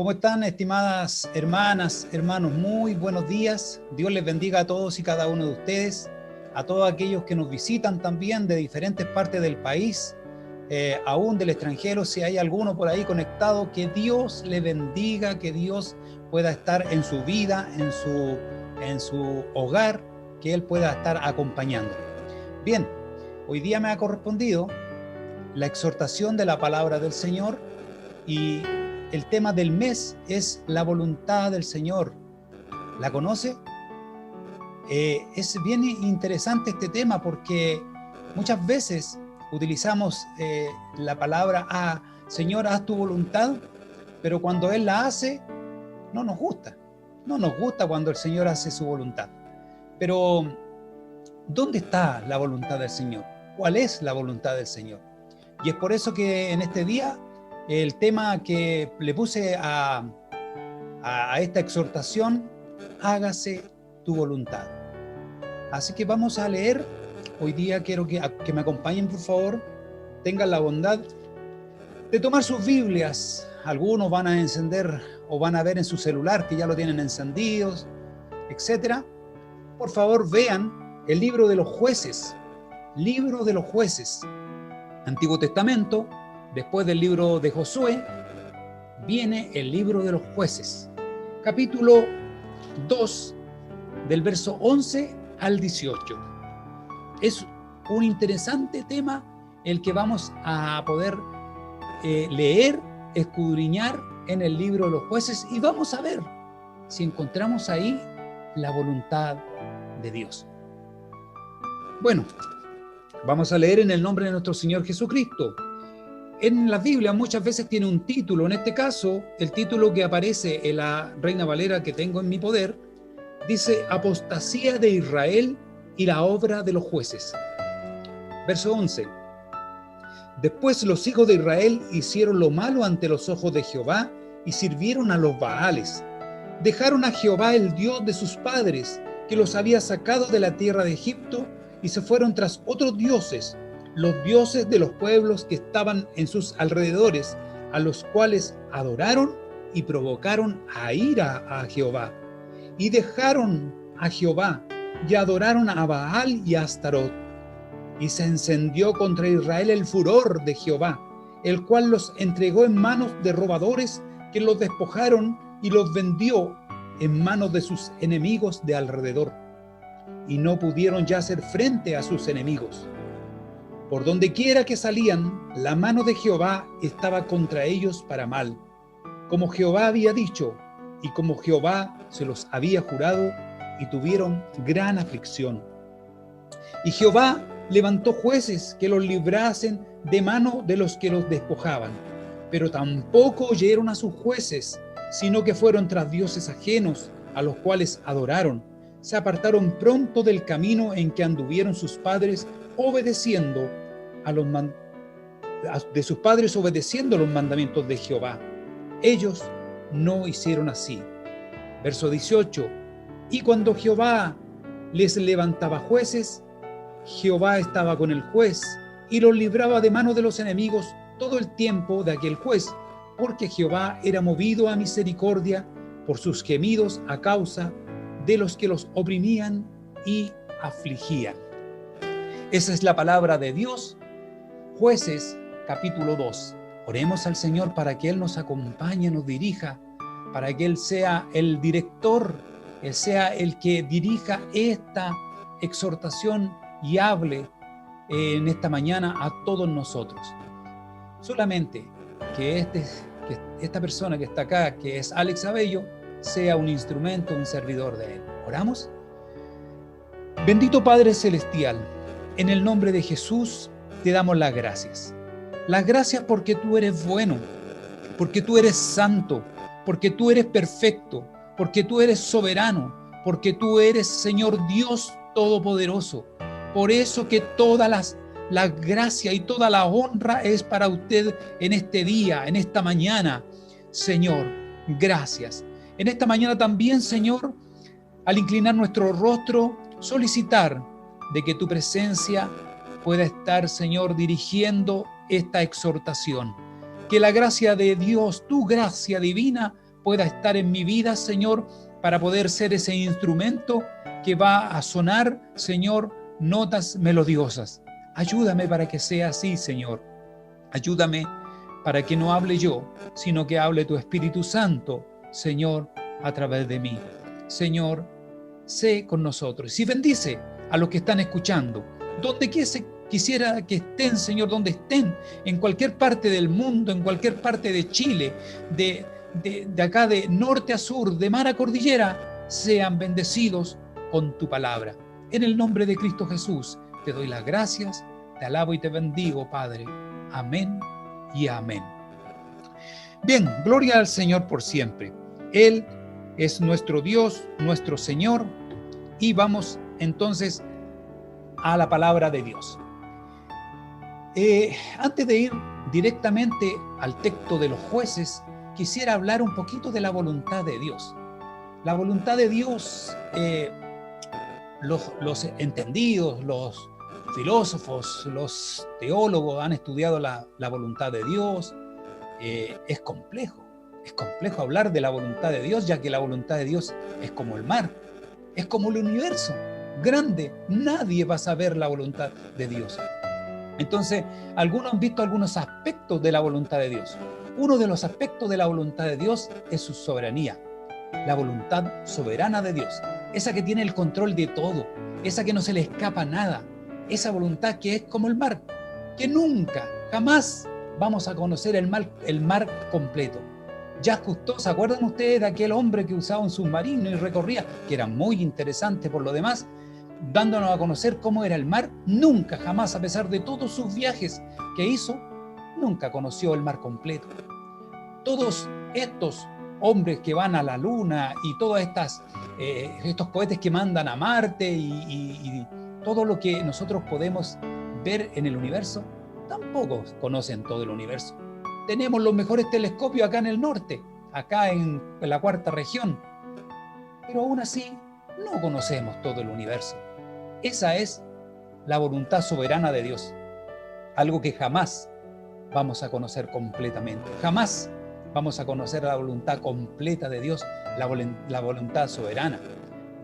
¿Cómo están, estimadas hermanas, hermanos? Muy buenos días. Dios les bendiga a todos y cada uno de ustedes, a todos aquellos que nos visitan también de diferentes partes del país, aún del extranjero, si hay alguno por ahí conectado, que Dios le bendiga, que Dios pueda estar en su vida, en su hogar, que Él pueda estar acompañando. Bien, hoy día me ha correspondido la exhortación de la palabra del Señor y el tema del mes es la voluntad del Señor. ¿La conoce? Es bien interesante este tema porque muchas veces utilizamos la palabra Señor, haz tu voluntad, pero cuando Él la hace, no nos gusta. No nos gusta cuando el Señor hace su voluntad. Pero, ¿dónde está la voluntad del Señor? ¿Cuál es la voluntad del Señor? Y es por eso que en este día el tema que le puse a esta exhortación, hágase tu voluntad. Así que vamos a leer. Hoy día quiero que me acompañen, por favor. Tengan la bondad de tomar sus Biblias. Algunos van a encender o van a ver en su celular que ya lo tienen encendidos, etc. Por favor, vean el libro de los jueces. Libro de los jueces. Antiguo Testamento. Después del libro de Josué, viene el libro de los jueces. Capítulo 2, del verso 11 al 18. Es un interesante tema el que vamos a poder leer, escudriñar en el libro de los jueces y vamos a ver si encontramos ahí la voluntad de Dios. Bueno, vamos a leer en el nombre de nuestro Señor Jesucristo. En la Biblia muchas veces tiene un título. En este caso, el título que aparece en la Reina Valera que tengo en mi poder, dice Apostasía de Israel y la obra de los jueces. Verso 11. Después los hijos de Israel hicieron lo malo ante los ojos de Jehová y sirvieron a los Baales. Dejaron a Jehová el Dios de sus padres, que los había sacado de la tierra de Egipto, y se fueron tras otros dioses, los dioses de los pueblos que estaban en sus alrededores, a los cuales adoraron y provocaron a ira a Jehová. Y dejaron a Jehová y adoraron a Baal y a Astarot. Y se encendió contra Israel el furor de Jehová, el cual los entregó en manos de robadores que los despojaron y los vendió en manos de sus enemigos de alrededor. Y no pudieron ya hacer frente a sus enemigos. Por donde quiera que salían, la mano de Jehová estaba contra ellos para mal, como Jehová había dicho, y como Jehová se los había jurado, y tuvieron gran aflicción. Y Jehová levantó jueces que los librasen de mano de los que los despojaban, pero tampoco oyeron a sus jueces, sino que fueron tras dioses ajenos, a los cuales adoraron. Se apartaron pronto del camino en que anduvieron sus padres, obedeciendo de sus padres, obedeciendo los mandamientos de Jehová. Ellos no hicieron así. Verso 18. Y cuando Jehová les levantaba jueces, Jehová estaba con el juez y los libraba de mano de los enemigos todo el tiempo de aquel juez, porque Jehová era movido a misericordia por sus gemidos a causa de los que los oprimían y afligían. Esa es la palabra de Dios. Jueces, capítulo 2. Oremos al Señor para que Él nos acompañe, nos dirija, para que Él sea el director, Él sea el que dirija esta exhortación y hable en esta mañana a todos nosotros. Solamente que esta persona que está acá, que es Alex Abello, sea un instrumento, un servidor de Él. ¿Oramos? Bendito Padre Celestial, en el nombre de Jesús te damos las gracias. Las gracias porque tú eres bueno, porque tú eres santo, porque tú eres perfecto, porque tú eres soberano, porque tú eres, Señor Dios Todopoderoso. Por eso que toda la gracia y toda la honra es para usted en este día, en esta mañana. Señor, gracias. En esta mañana también, Señor, al inclinar nuestro rostro, solicitar de que tu presencia pueda estar, Señor, dirigiendo esta exhortación. Que la gracia de Dios, tu gracia divina, pueda estar en mi vida, Señor, para poder ser ese instrumento que va a sonar, Señor, notas melodiosas. Ayúdame para que sea así, Señor. Ayúdame para que no hable yo, sino que hable tu Espíritu Santo, Señor, a través de mí. Señor, sé con nosotros y bendice a los que están escuchando, donde quisiera que estén, Señor, donde estén, en cualquier parte del mundo, en cualquier parte de Chile, de acá de norte a sur, de mar a cordillera, sean bendecidos con tu palabra. En el nombre de Cristo Jesús, te doy las gracias, te alabo y te bendigo, Padre. Amén y amén. Bien, gloria al Señor por siempre. Él es nuestro Dios, nuestro Señor, y vamos entonces a la palabra de Dios. Antes de ir directamente al texto de los jueces, quisiera hablar un poquito de la voluntad de Dios. La voluntad de Dios, los entendidos, los filósofos, los teólogos han estudiado la voluntad de Dios. Es complejo hablar de la voluntad de Dios, ya que la voluntad de Dios es como el mar, es como el universo grande. Nadie va a saber la voluntad de Dios. Entonces, algunos han visto algunos aspectos de la voluntad de Dios. Uno de los aspectos de la voluntad de Dios es su soberanía, la voluntad soberana de Dios, esa que tiene el control de todo, esa que no se le escapa nada, esa voluntad que es como el mar, que nunca, jamás vamos a conocer el mar completo. Jacques Cousteau, ¿se acuerdan ustedes de aquel hombre que usaba un submarino y recorría, que era muy interesante por lo demás, dándonos a conocer cómo era el mar? Nunca, jamás, a pesar de todos sus viajes que hizo, nunca conoció el mar completo. Todos estos hombres que van a la luna y todos estos cohetes que mandan a Marte y todo lo que nosotros podemos ver en el universo, tampoco conocen todo el universo. Tenemos los mejores telescopios acá en el norte, acá en la cuarta región, pero aún así no conocemos todo el universo. Esa es la voluntad soberana de Dios, algo que jamás vamos a conocer completamente. Jamás vamos a conocer la voluntad completa de Dios, la voluntad soberana,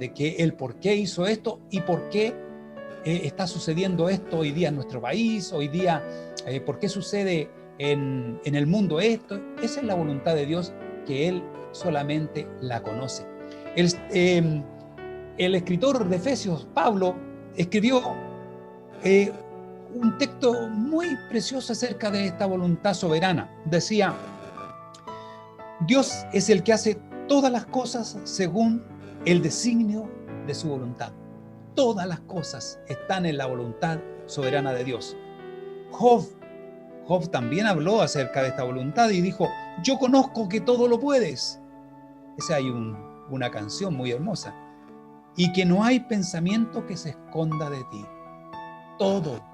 de que Él por qué hizo esto y por qué está sucediendo esto hoy día en nuestro país, hoy día por qué sucede en el mundo esto. Esa es la voluntad de Dios, que Él solamente la conoce. El escritor de Efesios, Pablo, escribió un texto muy precioso acerca de esta voluntad soberana. Decía: Dios es el que hace todas las cosas según el designio de su voluntad. Todas las cosas están en la voluntad soberana de Dios. Job también habló acerca de esta voluntad y dijo: yo conozco que todo lo puedes. Esa hay una canción muy hermosa. Y que no hay pensamiento que se esconda de ti. Todo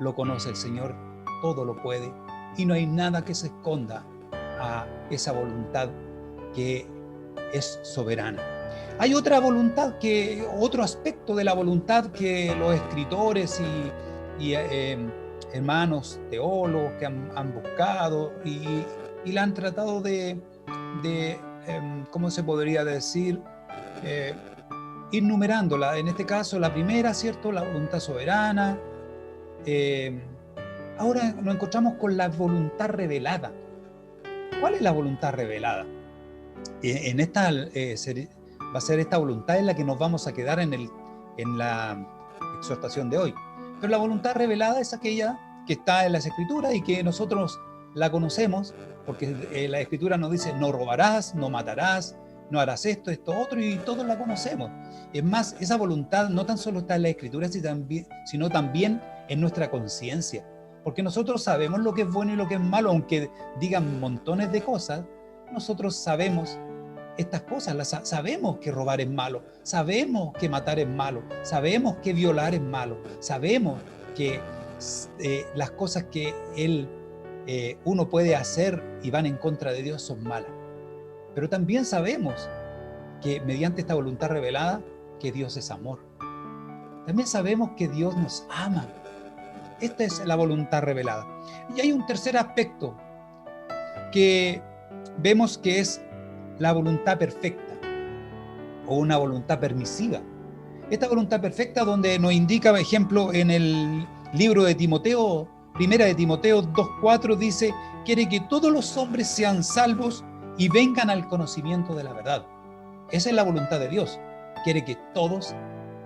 lo conoce el Señor, todo lo puede, y no hay nada que se esconda a esa voluntad que es soberana. Hay otra voluntad, otro aspecto de la voluntad que los escritores y hermanos teólogos que han buscado y la han tratado de ¿cómo se podría decir? Ir numerándola. En este caso, la primera, ¿cierto? La voluntad soberana. Ahora nos encontramos con la voluntad revelada. ¿Cuál es la voluntad revelada? En esta va a ser esta voluntad en la que nos vamos a quedar en la exhortación de hoy. Pero la voluntad revelada es aquella que está en las Escrituras y que nosotros la conocemos, porque la Escritura nos dice: no robarás, no matarás, no harás esto, otro, y todos la conocemos. Es más, esa voluntad no tan solo está en la Escritura, sino también en nuestra conciencia, porque nosotros sabemos lo que es bueno y lo que es malo. Aunque digan montones de cosas, nosotros sabemos estas cosas, sabemos que robar es malo, sabemos que matar es malo, sabemos que violar es malo, sabemos que las cosas que uno puede hacer y van en contra de Dios son malas. Pero también sabemos que mediante esta voluntad revelada, que Dios es amor. También sabemos que Dios nos ama. Esta es la voluntad revelada. Y hay un tercer aspecto que vemos que es la voluntad perfecta o una voluntad permisiva. Esta voluntad perfecta donde nos indica, por ejemplo, en el libro de Timoteo, primera de Timoteo 2:4 dice, quiere que todos los hombres sean salvos y vengan al conocimiento de la verdad. Esa es la voluntad de Dios. Quiere que todos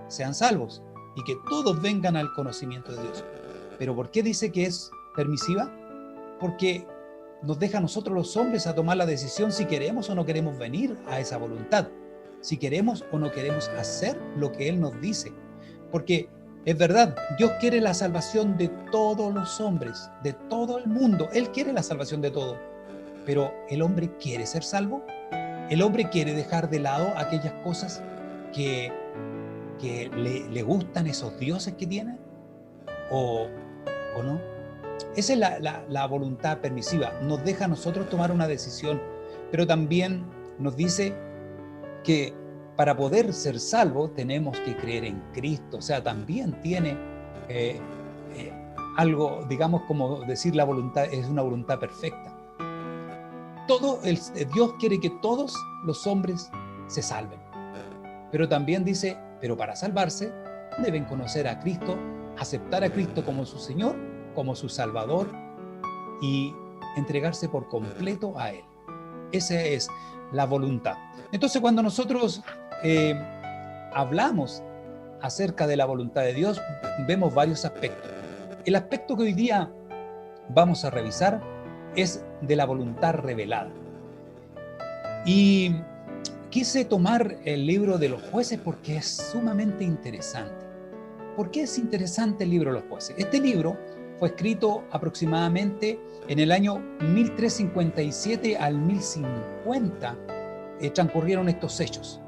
sean salvos y que todos vengan al conocimiento de Dios. ¿Pero por qué dice que es permisiva? Porque nos deja a nosotros los hombres a tomar la decisión si queremos o no queremos venir a esa voluntad, si queremos o no queremos hacer lo que Él nos dice. Porque es verdad, Dios quiere la salvación de todos los hombres, de todo el mundo. Él quiere la salvación de todos. Pero ¿el hombre quiere ser salvo? ¿El hombre quiere dejar de lado aquellas cosas que le gustan, esos dioses que tiene? ¿O no? Esa es la voluntad permisiva. Nos deja a nosotros tomar una decisión, pero también nos dice que para poder ser salvos tenemos que creer en Cristo. O sea, también tiene algo, digamos, como decir la voluntad, es una voluntad perfecta. Dios quiere que todos los hombres se salven. Pero también dice, pero para salvarse deben conocer a Cristo, aceptar a Cristo como su Señor, como su Salvador y entregarse por completo a Él. Esa es la voluntad. Entonces, cuando nosotros hablamos acerca de la voluntad de Dios, vemos varios aspectos. El aspecto que hoy día vamos a revisar es de la voluntad revelada. Y quise tomar el libro de los jueces porque es sumamente interesante. ¿Por qué es interesante el libro de los jueces? Este libro fue escrito aproximadamente en el año 1357 al 1050, transcurrieron estos hechos,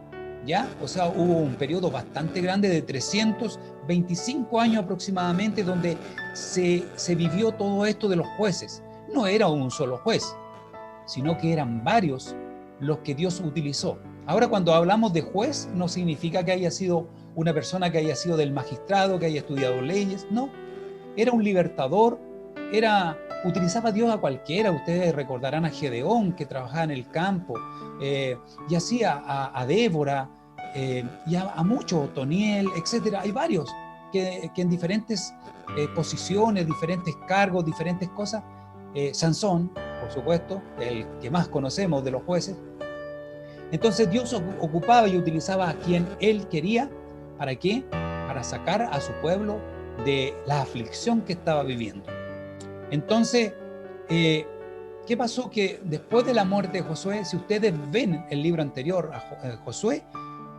¿ya? O sea, hubo un periodo bastante grande de 325 años aproximadamente donde se vivió todo esto de los jueces. No era un solo juez, sino que eran varios los que Dios utilizó. Ahora, cuando hablamos de juez, no significa que haya sido una persona que haya sido del magistrado, que haya estudiado leyes, no. Era un libertador, utilizaba Dios a cualquiera. Ustedes recordarán a Gedeón, que trabajaba en el campo, y así a Débora, y a muchos, Otoniel, etc. Hay varios que en diferentes posiciones, diferentes cargos, diferentes cosas. Sansón, por supuesto, el que más conocemos de los jueces. Entonces Dios ocupaba y utilizaba a quien Él quería. ¿Para qué? Para sacar a su pueblo de la aflicción que estaba viviendo. Entonces, ¿qué pasó? Que después de la muerte de Josué, si ustedes ven el libro anterior a Josué,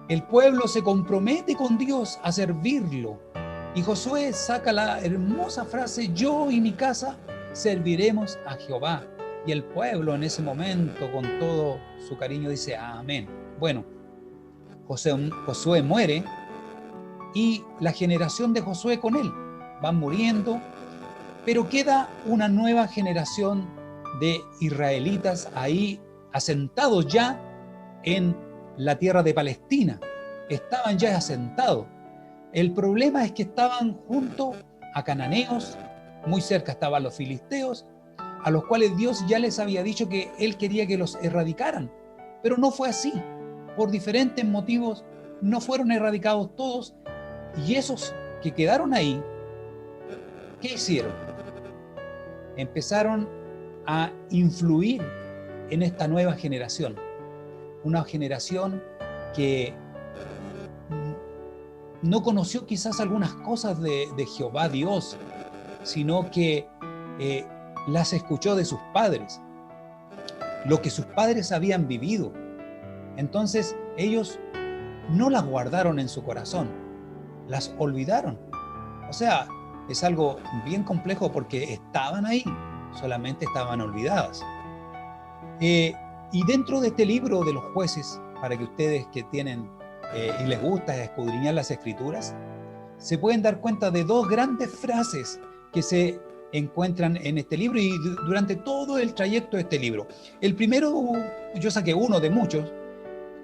el pueblo se compromete con Dios a servirlo. Y Josué saca la hermosa frase, yo y mi casa serviremos a Jehová. Y el pueblo en ese momento, con todo su cariño, dice amén. Bueno, Josué muere y la generación de Josué con él van muriendo, pero queda una nueva generación de israelitas ahí asentados ya en la tierra de Palestina. Estaban ya asentados. El problema es que estaban junto a cananeos, muy cerca estaban los filisteos, a los cuales Dios ya les había dicho que Él quería que los erradicaran. Pero no fue así. Por diferentes motivos no fueron erradicados todos, y esos que quedaron ahí, ¿qué hicieron? Empezaron a influir en esta nueva generación. Una generación que no conoció quizás algunas cosas de Jehová Dios, sino que las escuchó de sus padres, lo que sus padres habían vivido. Entonces ellos no las guardaron en su corazón, las olvidaron. O sea, es algo bien complejo porque estaban ahí, solamente estaban olvidadas. Y dentro de este libro de los jueces, para que ustedes que tienen y les gusta escudriñar las escrituras, se pueden dar cuenta de dos grandes frases que se encuentran en este libro y durante todo el trayecto de este libro. El primero, yo saqué uno de muchos,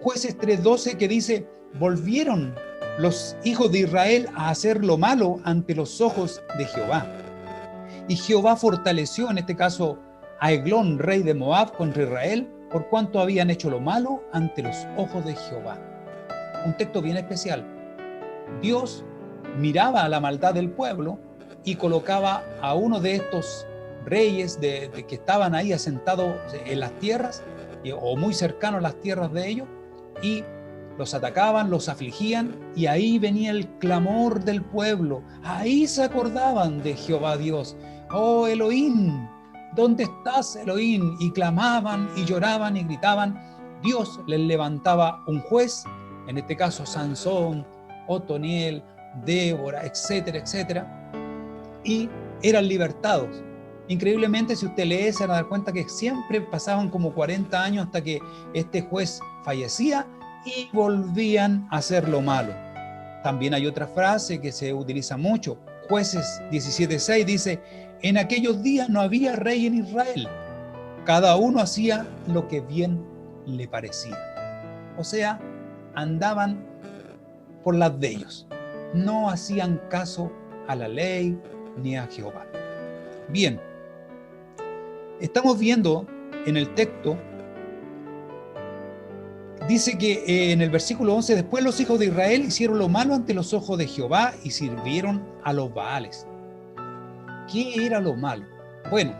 Jueces 3:12, que dice: volvieron los hijos de Israel a hacer lo malo ante los ojos de Jehová. Y Jehová fortaleció, en este caso, a Eglón, rey de Moab, contra Israel, por cuanto habían hecho lo malo ante los ojos de Jehová. Un texto bien especial. Dios miraba a la maldad del pueblo y colocaba a uno de estos reyes de que estaban ahí asentados en las tierras o muy cercanos a las tierras de ellos, y los atacaban, los afligían, y ahí venía el clamor del pueblo. Ahí se acordaban de Jehová Dios. Oh Elohim, ¿dónde estás, Elohim? Y clamaban y lloraban y gritaban. Dios les levantaba un juez, en este caso Sansón, Otoniel, Débora, etcétera, etcétera, y eran libertados. Increíblemente, si usted lee, se van a dar cuenta que siempre pasaban como 40 años hasta que este juez fallecía y volvían a hacer lo malo. También hay otra frase que se utiliza mucho, Jueces 17:6 dice: en aquellos días no había rey en Israel, cada uno hacía lo que bien le parecía. O sea, andaban por las de ellos, no hacían caso a la ley ni a Jehová. Bien, estamos viendo en el texto, dice que en el versículo 11, después los hijos de Israel hicieron lo malo ante los ojos de Jehová y sirvieron a los Baales. ¿Qué era lo malo? Bueno,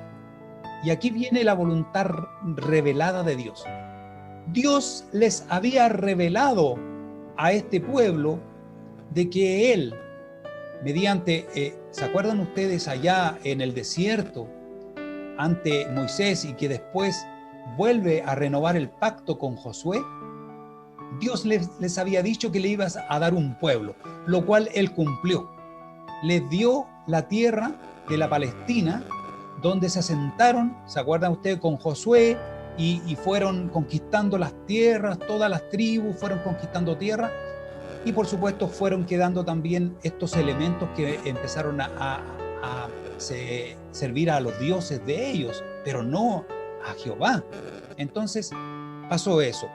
y aquí viene la voluntad revelada de Dios. Dios les había revelado a este pueblo de que Él, mediante, ¿se acuerdan ustedes allá en el desierto ante Moisés y que después vuelve a renovar el pacto con Josué? Dios les había dicho que le ibas a dar un pueblo, lo cual Él cumplió. Les dio la tierra de la Palestina, donde se asentaron, ¿se acuerdan ustedes? Con Josué, y fueron conquistando las tierras, todas las tribus fueron conquistando tierra, y por supuesto fueron quedando también estos elementos que empezaron a servir a los dioses de ellos, pero no a Jehová. Entonces pasó eso.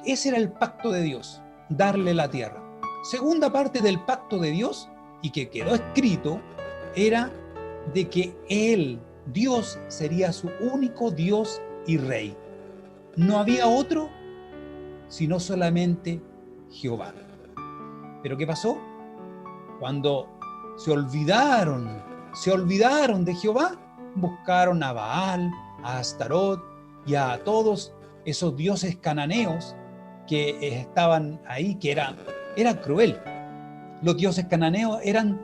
Ese era el pacto de Dios, darle la tierra. Segunda parte del pacto de Dios, y que quedó escrito, era de que Él, Dios, sería su único Dios y Rey. No había otro, sino solamente Jehová. ¿Pero qué pasó? Cuando se olvidaron de Jehová, buscaron a Baal, a Astarot y a todos esos dioses cananeos que estaban ahí, que era cruel. Los dioses cananeos eran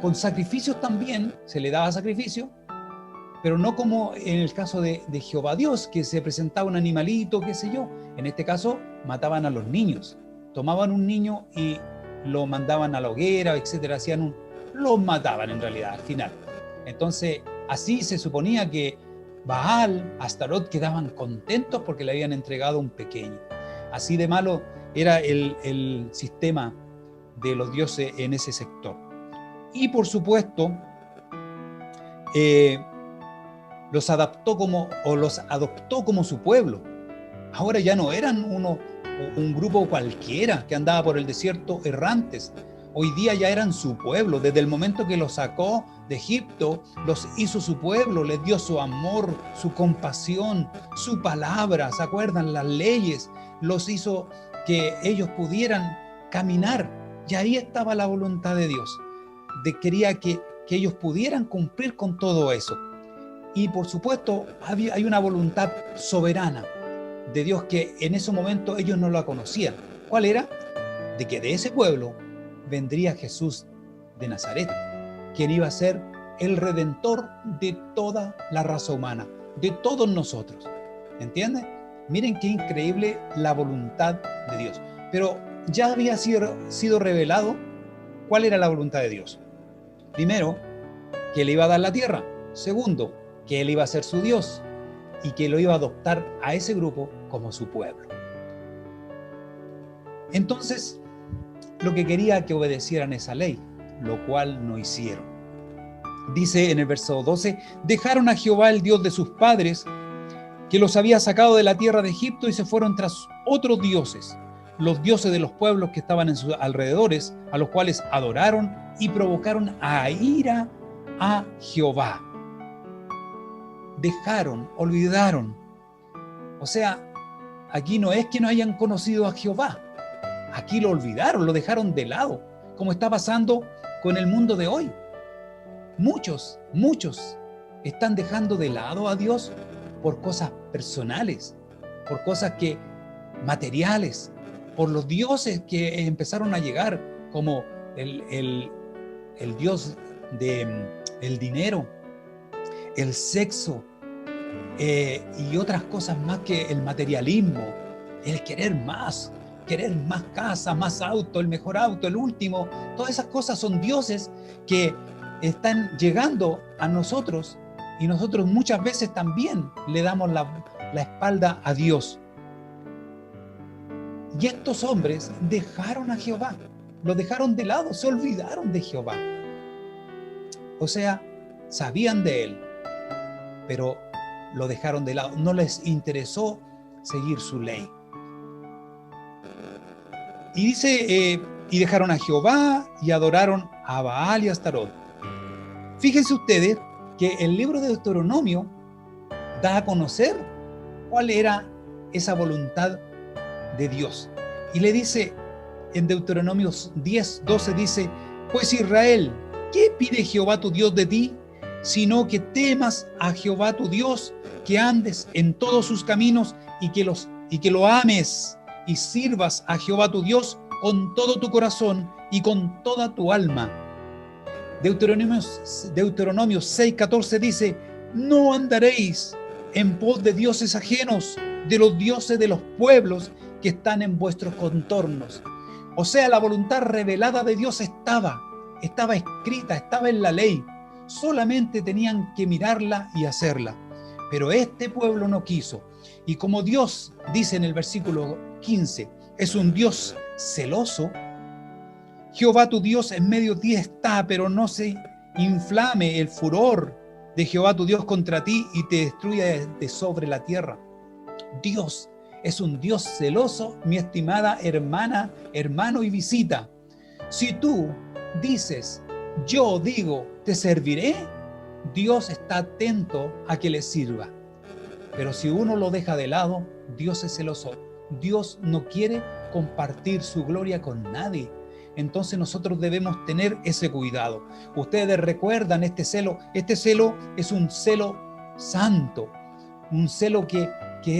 con sacrificios también, se le daba sacrificio, pero no como en el caso de Jehová Dios, que se presentaba un animalito, qué sé yo. En este caso mataban a los niños, tomaban un niño y lo mandaban a la hoguera, etcétera, los mataban en realidad al final. Entonces así se suponía que Baal, Astarot quedaban contentos porque le habían entregado un pequeño. Así de malo era el sistema de los dioses en ese sector. Y por supuesto, los adoptó como su pueblo. Ahora ya no eran un grupo cualquiera que andaba por el desierto errantes. Hoy día ya eran su pueblo. Desde el momento que los sacó de Egipto, los hizo su pueblo, les dio su amor, su compasión, su palabra, ¿se acuerdan? Las leyes, los hizo que ellos pudieran caminar. Y ahí estaba la voluntad de Dios. Quería que ellos pudieran cumplir con todo eso. Y por supuesto, hay una voluntad soberana de Dios que en ese momento ellos no la conocían. ¿Cuál era? De que de ese pueblo vendría Jesús de Nazaret, quien iba a ser el redentor de toda la raza humana, de todos nosotros. ¿Entienden? Miren qué increíble la voluntad de Dios. Pero ya había sido revelado cuál era la voluntad de Dios. Primero, que le iba a dar la tierra. Segundo, que Él iba a ser su Dios y que lo iba a adoptar a ese grupo como su pueblo. Entonces, lo que quería que obedecieran esa ley, lo cual no hicieron. Dice en el verso 12, dejaron a Jehová el Dios de sus padres, que los había sacado de la tierra de Egipto, y se fueron tras otros dioses, los dioses de los pueblos que estaban en sus alrededores, a los cuales adoraron y provocaron a ira a Jehová. dejaron, olvidaron. O sea, aquí no es que no hayan conocido a Jehová. Aquí lo olvidaron, lo dejaron de lado, como está pasando con el mundo de hoy. Muchos están dejando de lado a Dios por cosas personales, por cosas materiales, por los dioses que empezaron a llegar, como el dios del dinero, el sexo, y otras cosas más, que el materialismo, el querer más casa, más auto, el mejor auto, el último. Todas esas cosas son dioses que están llegando a nosotros, y nosotros muchas veces también le damos la espalda a Dios. Y estos hombres dejaron a Jehová, lo dejaron de lado, se olvidaron de Jehová. O sea, sabían de él, pero lo dejaron de lado, no les interesó seguir su ley. Y dice, y dejaron a Jehová y adoraron a Baal y a Astarot. Fíjense ustedes que el libro de Deuteronomio da a conocer cuál era esa voluntad de Dios. Y le dice en Deuteronomio 10:12, dice: pues Israel, ¿qué pide Jehová tu Dios de ti? Sino que temas a Jehová tu Dios, que andes en todos sus caminos y que lo ames, y sirvas a Jehová tu Dios con todo tu corazón y con toda tu alma. Deuteronomio 6:14 dice: no andaréis en pos de dioses ajenos, de los dioses de los pueblos que están en vuestros contornos. O sea, la voluntad revelada de Dios estaba escrita, estaba en la ley. Solamente tenían que mirarla y hacerla. Pero este pueblo no quiso. Y como Dios dice en el versículo 15, es un Dios celoso, Jehová tu Dios en medio de ti está, pero no se inflame el furor de Jehová tu Dios contra ti y te destruya de sobre la tierra. Dios es un Dios celoso, mi estimada hermana, hermano y visita. Si tú dices, yo digo, te serviré, Dios está atento a que le sirva. Pero si uno lo deja de lado, Dios es celoso. Dios no quiere compartir su gloria con nadie. Entonces nosotros debemos tener ese cuidado. Ustedes recuerdan este celo. Este celo es un celo santo, un celo que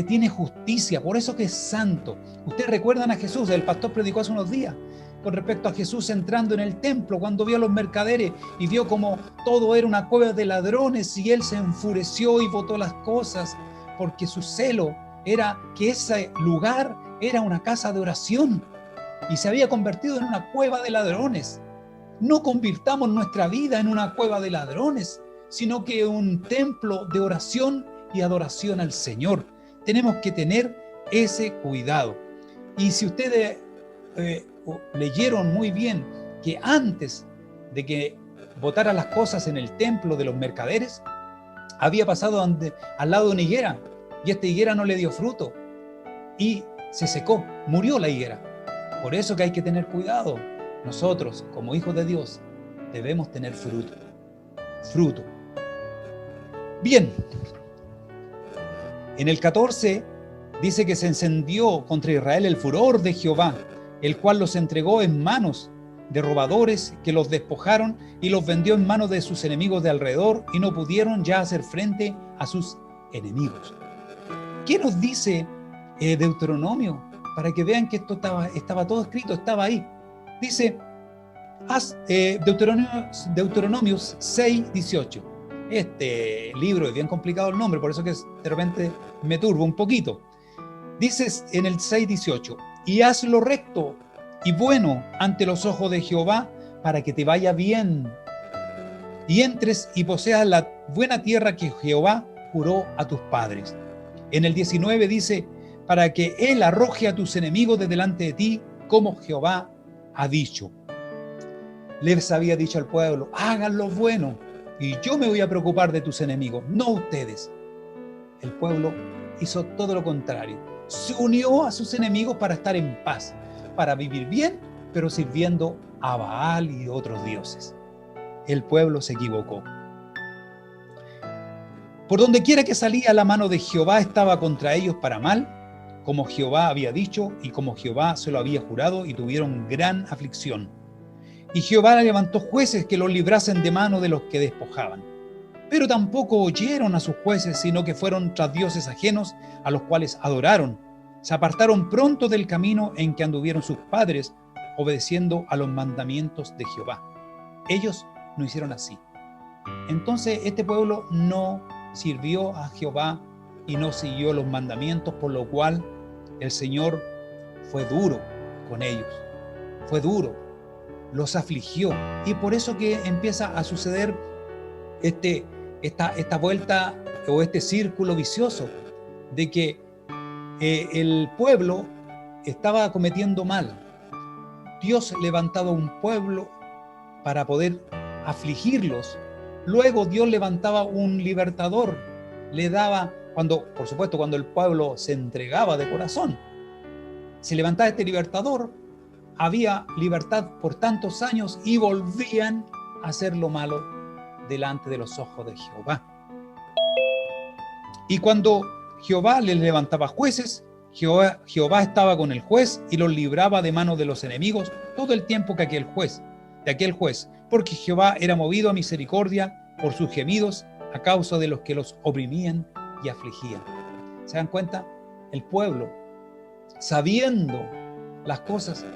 tiene justicia, por eso que es santo. Ustedes recuerdan a Jesús, el pastor predicó hace unos días con respecto a Jesús entrando en el templo, cuando vio a los mercaderes y vio como todo era una cueva de ladrones, y él se enfureció y botó las cosas, porque su celo era que ese lugar era una casa de oración y se había convertido en una cueva de ladrones. No convirtamos nuestra vida en una cueva de ladrones, sino que un templo de oración y adoración al Señor. Tenemos que tener ese cuidado. Y si ustedes leyeron muy bien que antes de que botara las cosas en el templo de los mercaderes, había pasado al lado de una higuera, y esta higuera no le dio fruto y se secó, murió la higuera. Por eso que hay que tener cuidado. Nosotros, como hijos de Dios, debemos tener fruto. Bien, en el 14 dice que se encendió contra Israel el furor de Jehová, el cual los entregó en manos de robadores que los despojaron y los vendió en manos de sus enemigos de alrededor, y no pudieron ya hacer frente a sus enemigos. ¿Qué nos dice Deuteronomio? Para que vean que esto estaba todo escrito, estaba ahí. Dice Deuteronomio 6:18. Este libro es bien complicado el nombre, por eso que de repente me turbo un poquito. Dices en el 6:18: y haz lo recto y bueno ante los ojos de Jehová, para que te vaya bien y entres y poseas la buena tierra que Jehová juró a tus padres. En el 19 dice: para que él arroje a tus enemigos de delante de ti, como Jehová ha dicho. Les había dicho al pueblo: hagan lo bueno y yo me voy a preocupar de tus enemigos, no ustedes. El pueblo hizo todo lo contrario. Se unió a sus enemigos para estar en paz, para vivir bien, pero sirviendo a Baal y otros dioses. El pueblo se equivocó. Por donde quiera que salía, la mano de Jehová estaba contra ellos para mal, como Jehová había dicho y como Jehová se lo había jurado, y tuvieron gran aflicción. Y Jehová levantó jueces que los librasen de mano de los que despojaban. Pero tampoco oyeron a sus jueces, sino que fueron tras dioses ajenos, a los cuales adoraron. Se apartaron pronto del camino en que anduvieron sus padres, obedeciendo a los mandamientos de Jehová. Ellos no hicieron así. Entonces este pueblo no sirvió a Jehová y no siguió los mandamientos, por lo cual el Señor fue duro con ellos. Fue duro, los afligió. Y por eso que empieza a suceder esta vuelta o este círculo vicioso de que el pueblo estaba cometiendo mal. Dios levantaba un pueblo para poder afligirlos. Luego Dios levantaba un libertador, le daba, por supuesto, cuando el pueblo se entregaba de corazón, se levantaba este libertador, había libertad por tantos años y volvían a hacer lo malo delante de los ojos de Jehová. Y cuando Jehová les levantaba jueces, Jehová estaba con el juez y los libraba de manos de los enemigos todo el tiempo que aquel juez, porque Jehová era movido a misericordia por sus gemidos a causa de los que los oprimían y afligían. ¿Se dan cuenta? El pueblo, sabiendo las cosas,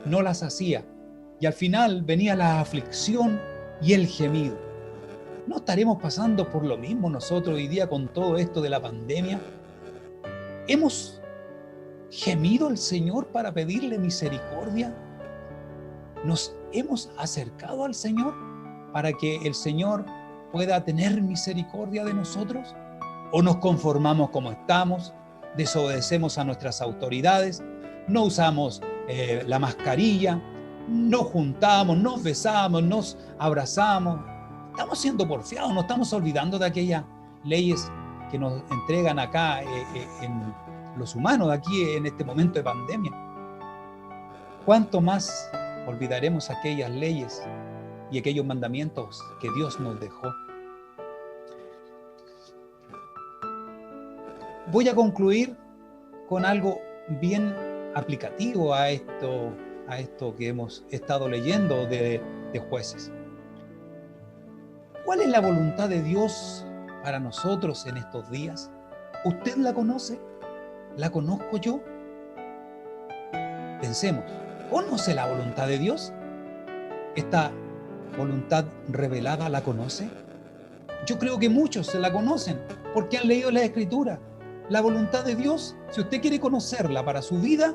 no las hacía, y al final venía la aflicción y el gemido. ¿No estaremos pasando por lo mismo nosotros hoy día con todo esto de la pandemia? ¿Hemos gemido al Señor para pedirle misericordia? ¿Nos hemos acercado al Señor para que el Señor pueda tener misericordia de nosotros? ¿O nos conformamos como estamos, desobedecemos a nuestras autoridades, no usamos la mascarilla, nos juntamos, nos besamos, nos abrazamos? Estamos siendo porfiados, nos estamos olvidando de aquellas leyes que nos entregan acá en los humanos, aquí en este momento de pandemia. ¿Cuánto más olvidaremos aquellas leyes y aquellos mandamientos que Dios nos dejó? Voy a concluir con algo bien aplicativo a esto que hemos estado leyendo de Jueces. ¿Cuál es la voluntad de Dios para nosotros en estos días? ¿Usted la conoce? ¿La conozco yo? Pensemos, ¿conoce la voluntad de Dios? ¿Esta voluntad revelada la conoce? Yo creo que muchos se la conocen porque han leído la Escritura. La voluntad de Dios, si usted quiere conocerla para su vida,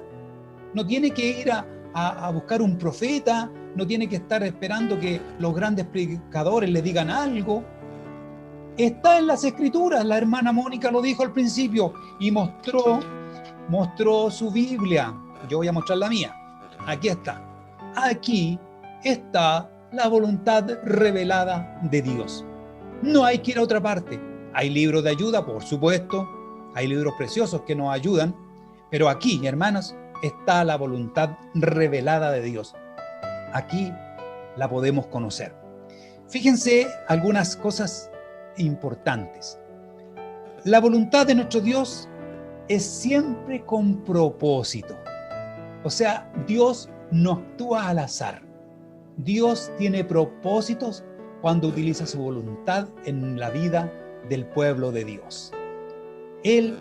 no tiene que ir a buscar un profeta, no tiene que estar esperando que los grandes predicadores le digan algo. Está en las Escrituras. La hermana Mónica lo dijo al principio y mostró su Biblia. Yo voy a mostrar la mía. Aquí está. Aquí está la voluntad revelada de Dios. No hay que ir a otra parte. Hay libros de ayuda, por supuesto. Hay libros preciosos que nos ayudan. Pero aquí, hermanas, está la voluntad revelada de Dios. Aquí la podemos conocer. Fíjense algunas cosas importantes. La voluntad de nuestro Dios es siempre con propósito. O sea, Dios no actúa al azar. Dios tiene propósitos cuando utiliza su voluntad en la vida del pueblo de Dios. Él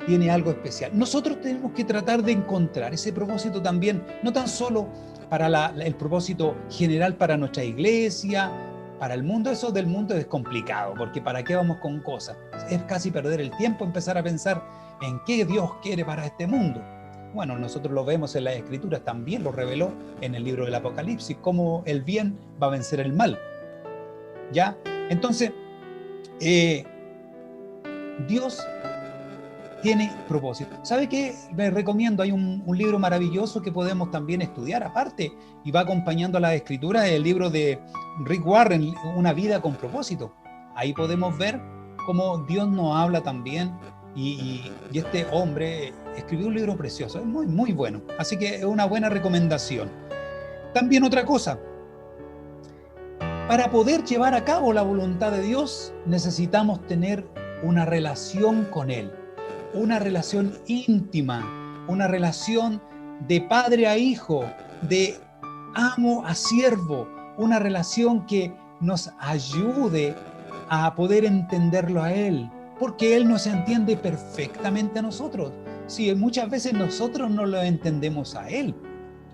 tiene algo especial. Nosotros tenemos que tratar de encontrar ese propósito también, no tan solo para el propósito general para nuestra iglesia, para el mundo. Eso del mundo es complicado, porque ¿para qué vamos con cosas? Es casi perder el tiempo empezar a pensar en qué Dios quiere para este mundo. Bueno, nosotros lo vemos en las Escrituras, también lo reveló en el libro del Apocalipsis, cómo el bien va a vencer el mal. ¿Ya? Entonces, Dios tiene propósito. ¿Sabe qué? Les recomiendo, hay un libro maravilloso que podemos también estudiar aparte y va acompañando a las Escrituras, el libro de Rick Warren, Una vida con propósito. Ahí podemos ver cómo Dios nos habla también y este hombre escribió un libro precioso, es muy, muy bueno. Así que es una buena recomendación. También otra cosa, para poder llevar a cabo la voluntad de Dios necesitamos tener una relación con Él, una relación íntima, una relación de padre a hijo, de amo a siervo, una relación que nos ayude a poder entenderlo a Él, porque Él nos entiende perfectamente a nosotros. Sí, muchas veces nosotros no lo entendemos a Él.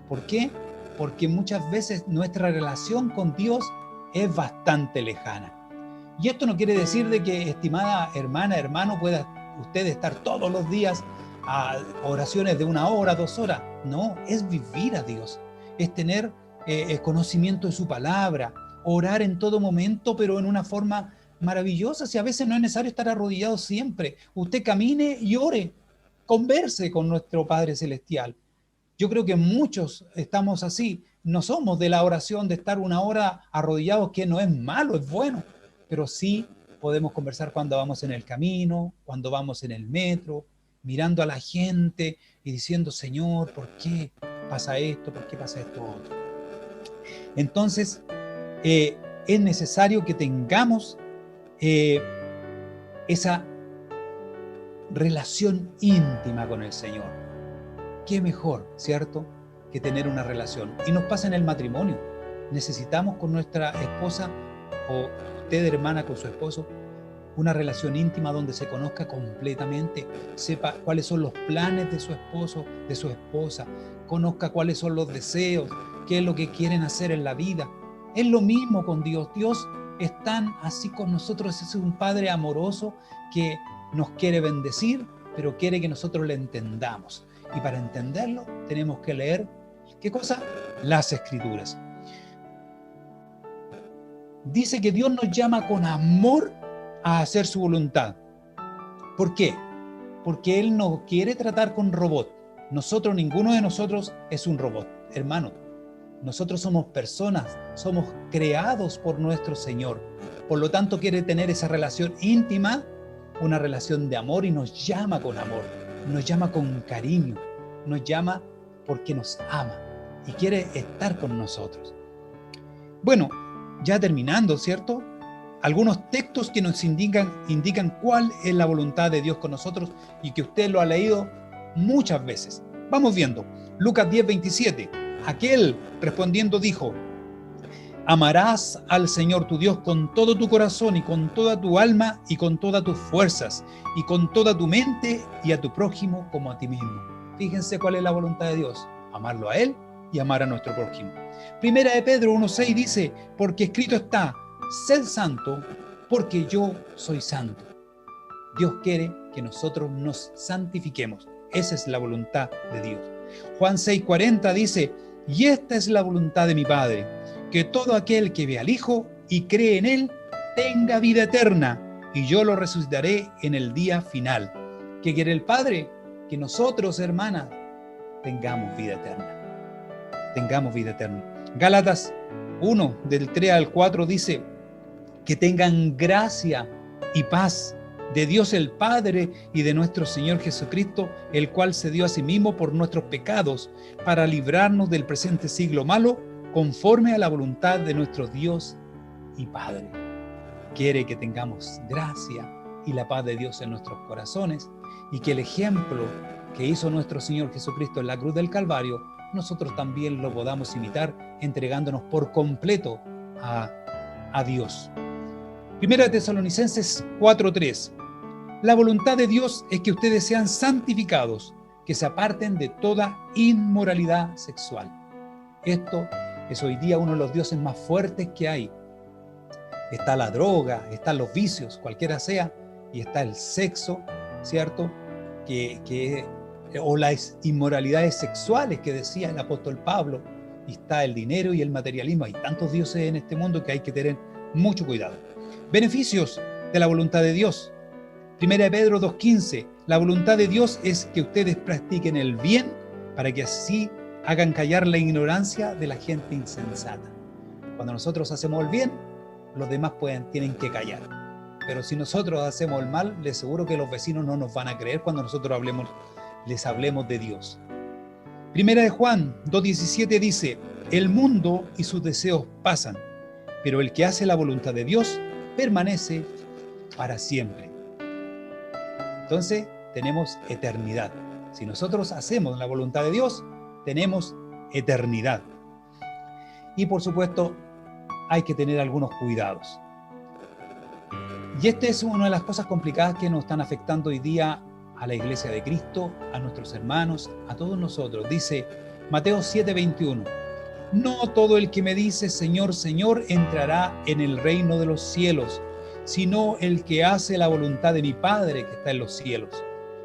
¿Por qué? Porque muchas veces nuestra relación con Dios es bastante lejana. Y esto no quiere decir de que, estimada hermana, hermano, pueda usted estar todos los días a oraciones de 1 hora, 2 horas. No, es vivir a Dios, es tener el conocimiento de su palabra, orar en todo momento, pero en una forma maravillosa. Si a veces no es necesario estar arrodillado siempre, usted camine y ore, converse con nuestro Padre Celestial. Yo creo que muchos estamos así, no somos de la oración de estar 1 hora arrodillados, que no es malo, es bueno, pero sí podemos conversar cuando vamos en el camino, cuando vamos en el metro, mirando a la gente y diciendo, Señor, ¿por qué pasa esto? ¿Por qué pasa esto otro? Entonces, es necesario que tengamos esa relación íntima con el Señor. ¿Qué mejor, cierto, que tener una relación? Y nos pasa en el matrimonio. Necesitamos con nuestra esposa, o usted, hermana, con su esposo, una relación íntima donde se conozca completamente, sepa cuáles son los planes de su esposo, de su esposa, conozca cuáles son los deseos, qué es lo que quieren hacer en la vida. Es lo mismo con Dios. Dios es tan así con nosotros, es un Padre amoroso que nos quiere bendecir, pero quiere que nosotros le entendamos. Y para entenderlo tenemos que leer, ¿qué cosa? Las Escrituras. Dice que Dios nos llama con amor a hacer su voluntad. ¿Por qué? Porque Él no quiere tratar con robot. Nosotros, ninguno de nosotros es un robot, hermano. Nosotros somos personas, somos creados por nuestro Señor. Por lo tanto, quiere tener esa relación íntima, una relación de amor, y nos llama con amor, nos llama con cariño, nos llama porque nos ama y quiere estar con nosotros. Bueno, ya terminando, ¿cierto? Algunos textos que nos indican cuál es la voluntad de Dios con nosotros y que usted lo ha leído muchas veces. Vamos viendo. Lucas 10:27. Aquel respondiendo dijo: amarás al Señor tu Dios con todo tu corazón y con toda tu alma y con todas tus fuerzas y con toda tu mente, y a tu prójimo como a ti mismo. Fíjense cuál es la voluntad de Dios: amarlo a Él y amar a nuestro prójimo. Primera de Pedro 1:6 dice: porque escrito está, sed santo, porque yo soy santo. Dios quiere que nosotros nos santifiquemos. Esa es la voluntad de Dios. Juan 6:40 dice: y esta es la voluntad de mi Padre, que todo aquel que ve al Hijo y cree en Él tenga vida eterna, y yo lo resucitaré en el día final. ¿Qué quiere el Padre? Que nosotros, hermanas, tengamos vida eterna. Tengamos vida eterna. Gálatas 1, del 3 al 4 dice: que tengan gracia y paz de Dios el Padre y de nuestro Señor Jesucristo, el cual se dio a sí mismo por nuestros pecados, para librarnos del presente siglo malo, conforme a la voluntad de nuestro Dios y Padre. Quiere que tengamos gracia y la paz de Dios en nuestros corazones, y que el ejemplo que hizo nuestro Señor Jesucristo en la cruz del Calvario, nosotros también lo podamos imitar, entregándonos por completo a Dios. Primera de Tesalonicenses 4:3. La voluntad de Dios es que ustedes sean santificados, que se aparten de toda inmoralidad sexual. Esto es hoy día uno de los dioses más fuertes que hay. Está la droga, están los vicios, cualquiera sea, y está el sexo, ¿cierto? O las inmoralidades sexuales que decía el apóstol Pablo, y está el dinero y el materialismo. Hay tantos dioses en este mundo que hay que tener mucho cuidado. Beneficios de la voluntad de Dios. Primera de Pedro 2:15. La voluntad de Dios es que ustedes practiquen el bien, para que así hagan callar la ignorancia de la gente insensata. Cuando nosotros hacemos el bien, los demás tienen que callar. Pero si nosotros hacemos el mal, les aseguro que los vecinos no nos van a creer cuando nosotros les hablemos de Dios. Primera de Juan 2:17 dice: el mundo y sus deseos pasan, pero el que hace la voluntad de Dios permanece para siempre. Entonces tenemos eternidad. Si nosotros hacemos la voluntad de Dios, tenemos eternidad. Y por supuesto, hay que tener algunos cuidados. Y esta es una de las cosas complicadas que nos están afectando hoy día a la Iglesia de Cristo, a nuestros hermanos, a todos nosotros. Dice Mateo 7:21, no todo el que me dice Señor, Señor entrará en el reino de los cielos, sino el que hace la voluntad de mi Padre que está en los cielos.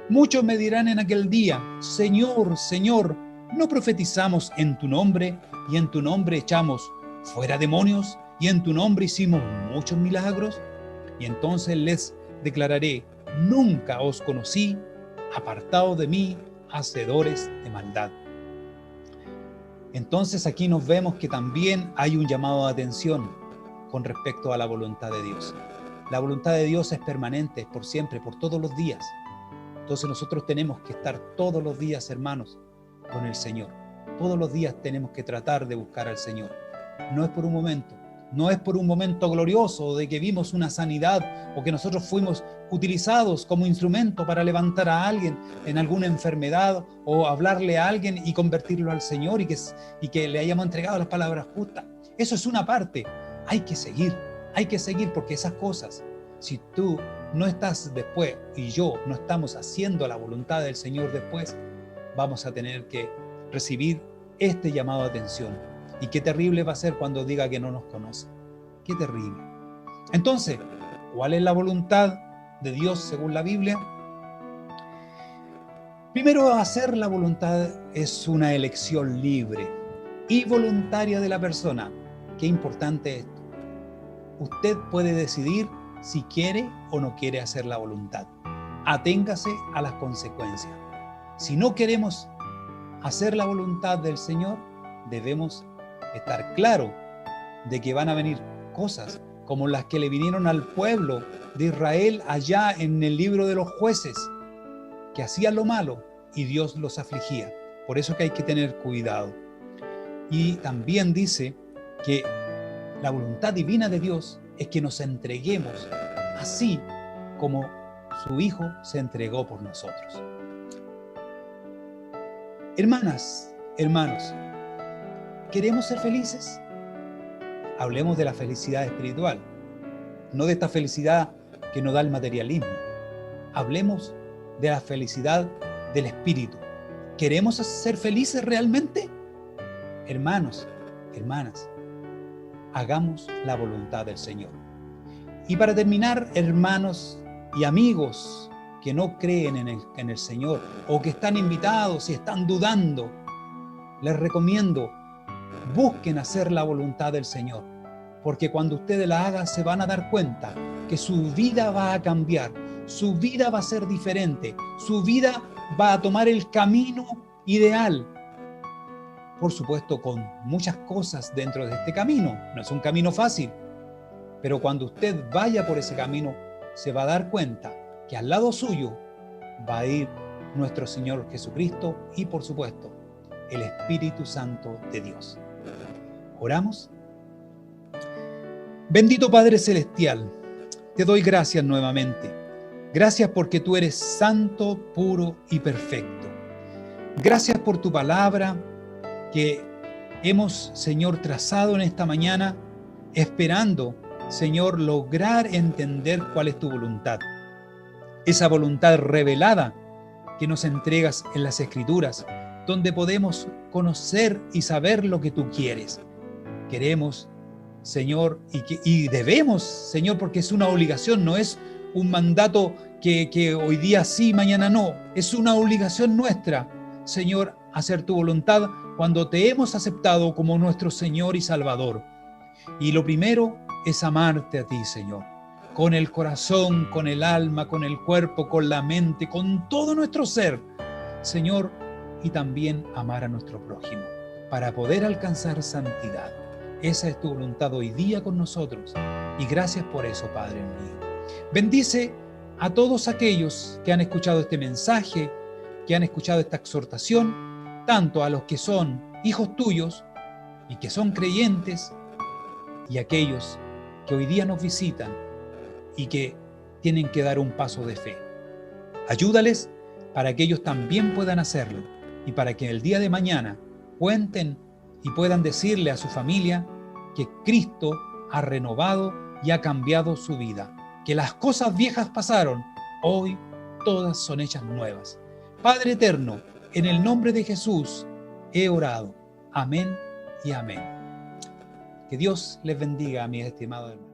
Muchos me dirán en aquel día, Señor, Señor, ¿no profetizamos en tu nombre y en tu nombre echamos fuera demonios y en tu nombre hicimos muchos milagros? Y entonces les declararé, nunca os conocí, apartados de mí, hacedores de maldad. Entonces aquí nos vemos que también hay un llamado de atención con respecto a la voluntad de Dios. La voluntad de Dios es permanente, es por siempre, por todos los días. Entonces nosotros tenemos que estar todos los días, hermanos, con el Señor. Todos los días tenemos que tratar de buscar al Señor. No es por un momento. No es por un momento glorioso de que vimos una sanidad o que nosotros fuimos utilizados como instrumento para levantar a alguien en alguna enfermedad o hablarle a alguien y convertirlo al Señor y que le hayamos entregado las palabras justas. Eso es una parte. Hay que seguir porque esas cosas, si tú no estás después y yo no estamos haciendo la voluntad del Señor después, vamos a tener que recibir este llamado de atención. Y qué terrible va a ser cuando diga que no nos conoce. Qué terrible. Entonces, ¿cuál es la voluntad de Dios según la Biblia? Primero, hacer la voluntad es una elección libre y voluntaria de la persona. Qué importante esto. Usted puede decidir si quiere o no quiere hacer la voluntad. Aténgase a las consecuencias. Si no queremos hacer la voluntad del Señor, debemos estar claro de que van a venir cosas como las que le vinieron al pueblo de Israel allá en el libro de los jueces, que hacían lo malo y Dios los afligía. Por eso que hay que tener cuidado. Y también dice que la voluntad divina de Dios es que nos entreguemos así como su Hijo se entregó por nosotros. Hermanas, hermanos, ¿queremos ser felices? Hablemos de la felicidad espiritual, no de esta felicidad que nos da el materialismo. Hablemos de la felicidad del espíritu. ¿Queremos ser felices realmente? Hermanos, hermanas, hagamos la voluntad del Señor. Y para terminar, hermanos y amigos que no creen en el Señor o que están invitados y están dudando, les recomiendo, busquen hacer la voluntad del Señor, porque cuando ustedes la hagan se van a dar cuenta que su vida va a cambiar, su vida va a ser diferente, su vida va a tomar el camino ideal. Por supuesto, con muchas cosas dentro de este camino. No es un camino fácil, pero cuando usted vaya por ese camino, se va a dar cuenta que al lado suyo va a ir nuestro Señor Jesucristo y, por supuesto, el Espíritu Santo de Dios. ¿Oramos? Bendito Padre Celestial, te doy gracias nuevamente. Gracias porque tú eres santo, puro y perfecto. Gracias por tu palabra que hemos, Señor, trazado en esta mañana, esperando, Señor, lograr entender cuál es tu voluntad. Esa voluntad revelada que nos entregas en las Escrituras, donde podemos conocer y saber lo que tú quieres. Queremos, Señor, y debemos, Señor, porque es una obligación, no es un mandato que hoy día sí, mañana no. Es una obligación nuestra, Señor, hacer tu voluntad cuando te hemos aceptado como nuestro Señor y Salvador. Y lo primero es amarte a ti, Señor, con el corazón, con el alma, con el cuerpo, con la mente, con todo nuestro ser, Señor, y también amar a nuestro prójimo para poder alcanzar santidad. Esa es tu voluntad hoy día con nosotros y gracias por eso, Padre mío. Bendice a todos aquellos que han escuchado este mensaje, que han escuchado esta exhortación, tanto a los que son hijos tuyos y que son creyentes y aquellos que hoy día nos visitan y que tienen que dar un paso de fe. Ayúdales para que ellos también puedan hacerlo y para que el día de mañana cuenten y puedan decirle a su familia que Cristo ha renovado y ha cambiado su vida, que las cosas viejas pasaron, hoy todas son hechas nuevas. Padre eterno, en el nombre de Jesús he orado. Amén y amén. Que Dios les bendiga, mis estimados hermanos.